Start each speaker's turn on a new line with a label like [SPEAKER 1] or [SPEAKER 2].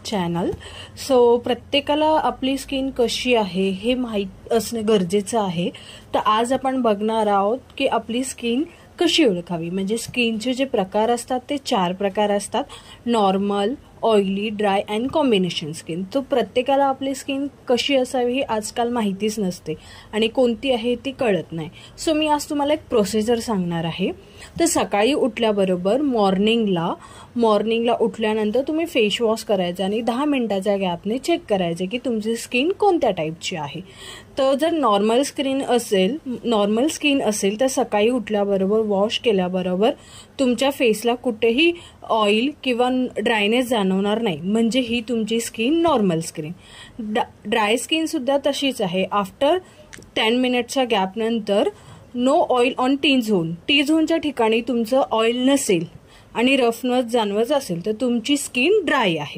[SPEAKER 1] Channel. So प्रत्येकाला आपली skin कशी आहे हे माहीत असणे गरजेचं आहे. तर आज आपण बघणार आहोत की आपली स्किन कशी ओळखावी. म्हणजे स्किनचे जे प्रकार असतात ते 4 प्रकार असतात: normal, oily, dry and combination skin. तो प्रत्येकाला आपली स्किन कशी असावी ही आजकाल माहितीच नसते आणि कोणती आहे ती कळत नाही. सो मी आज तुम्हाला एक प्रोसिजर सांगणार आहे. तर सकाळी उठल्याबरोबर मॉर्निंगला उठल्यानंतर तुम्ही फेस वॉश करायचा आणि 10 मिनिटाच्या गॅपने चेक करायचे की तुमची स्किन कोणत्या टाईपची आहे. तर जर नॉर्मल स्किन असेल तर सकाळी उठल्याबरोबर वॉश केल्याबरोबर तुमच्या फेसला कुठेही ऑइल किंवा ड्रायनेस जाणवणार नाही, म्हणजे ही तुमची skin normal skin. Dry skin सुद्धा तशीच आहे. आफ्टर 10 मिनिटच्या गॅप नंतर नो ऑइल ऑन टी झोनच्या ठिकाणी तुमचं ऑइल नसेल आणि रफनेस जाणवत असेल तर तुमची स्किन ड्राय आहे.